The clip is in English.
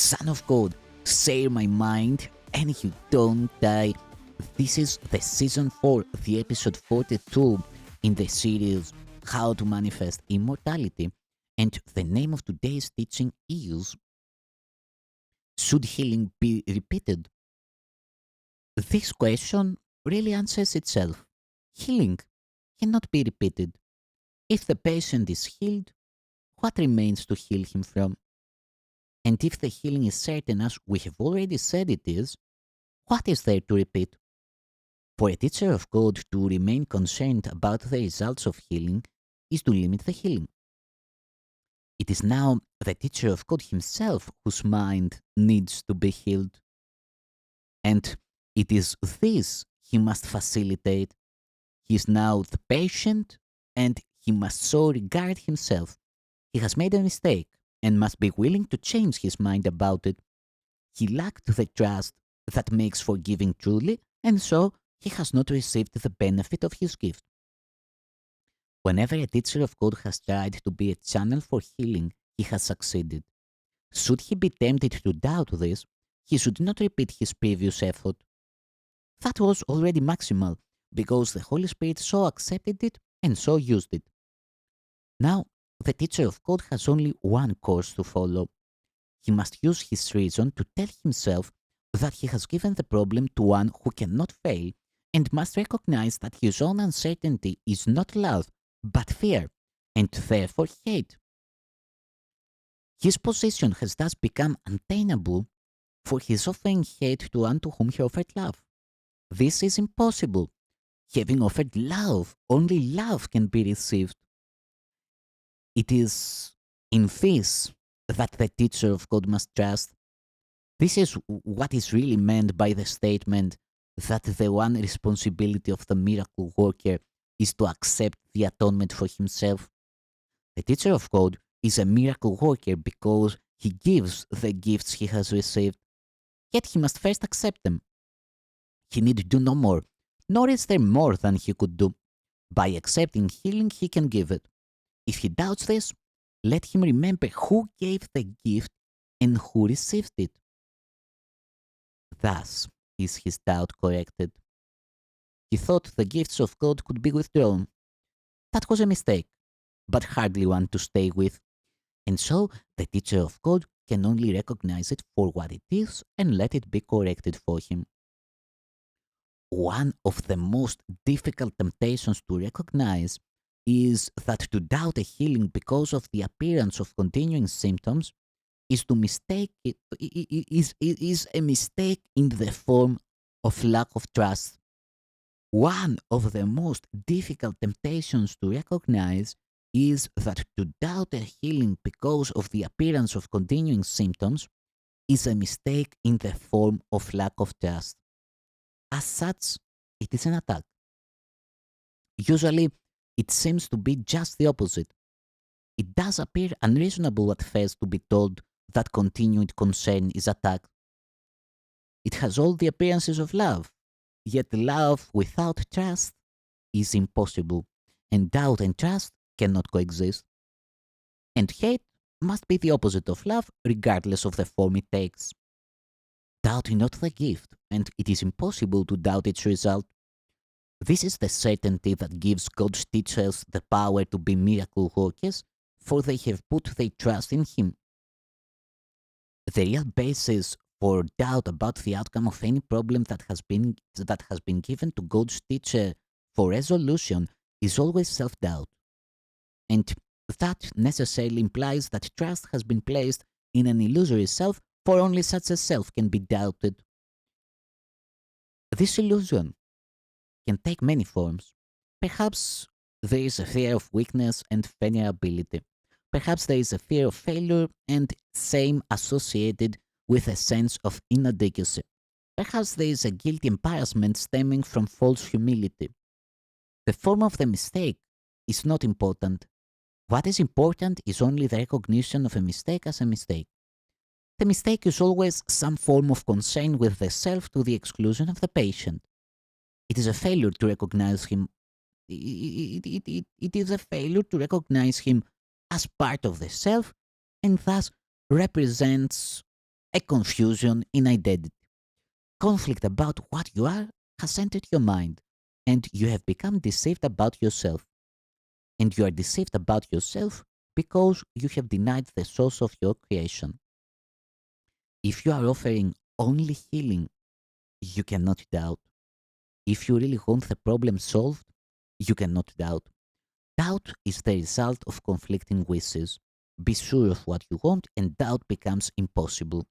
Son of God, share my mind, and you don't die. This is the season 4, the episode 42 in the series How to Manifest Immortality. And the name of today's teaching is Should Healing Be Repeated? This question really answers itself. Healing cannot be repeated. If the patient is healed, what remains to heal him from? And if the healing is certain, as we have already said it is, what is there to repeat? For a teacher of God to remain concerned about the results of healing is to limit the healing. It is now the teacher of God himself whose mind needs to be healed. And it is this he must facilitate. He is now the patient and he must so regard himself. He has made a mistake and must be willing to change his mind about it. He lacked the trust that makes for giving truly, and so he has not received the benefit of his gift. Whenever a teacher of God has tried to be a channel for healing, he has succeeded. Should he be tempted to doubt this, he should not repeat his previous effort. That was already maximal, because the Holy Spirit so accepted it and so used it. Now, the teacher of God has only one course to follow. He must use his reason to tell himself that he has given the problem to one who cannot fail and must recognize that his own uncertainty is not love, but fear, and therefore hate. His position has thus become untenable, for he is offering hate to one to whom he offered love. This is impossible. Having offered love, only love can be received. It is in this that the teacher of God must trust. This is what is really meant by the statement that the one responsibility of the miracle worker is to accept the atonement for himself. The teacher of God is a miracle worker because he gives the gifts he has received, yet he must first accept them. He need do no more, nor is there more than he could do. By accepting healing, he can give it. If he doubts this, let him remember who gave the gift and who received it. Thus is his doubt corrected. He thought the gifts of God could be withdrawn. That was a mistake, but hardly one to stay with. And so the teacher of God can only recognize it for what it is and let it be corrected for him. One of the most difficult temptations to recognize is that to doubt a healing because of the appearance of continuing symptoms is to mistake it is a mistake in the form of lack of trust. One of the most difficult temptations to recognize is that to doubt a healing because of the appearance of continuing symptoms is a mistake in the form of lack of trust. As such, it is an attack. Usually, it seems to be just the opposite. It does appear unreasonable at first to be told that continued concern is attacked. It has all the appearances of love, yet love without trust is impossible, and doubt and trust cannot coexist. And hate must be the opposite of love, regardless of the form it takes. Doubt is not the gift, and it is impossible to doubt its result. This is the certainty that gives God's teachers the power to be miracle workers, for they have put their trust in Him. The real basis for doubt about the outcome of any problem that has been given to God's teacher for resolution is always self-doubt. And that necessarily implies that trust has been placed in an illusory self, for only such a self can be doubted. This illusion can take many forms. Perhaps there is a fear of weakness and vulnerability. Perhaps there is a fear of failure and shame associated with a sense of inadequacy. Perhaps there is a guilty embarrassment stemming from false humility. The form of the mistake is not important. What is important is only the recognition of a mistake as a mistake. The mistake is always some form of concern with the self to the exclusion of the patient. It is a failure to recognize him. It is a failure to recognize him as part of the self and thus represents a confusion in identity. Conflict about what you are has entered your mind, and you have become deceived about yourself. And you are deceived about yourself because you have denied the source of your creation. If you are offering only healing, you cannot doubt. If you really want the problem solved, you cannot doubt. Doubt is the result of conflicting wishes. Be sure of what you want, and doubt becomes impossible.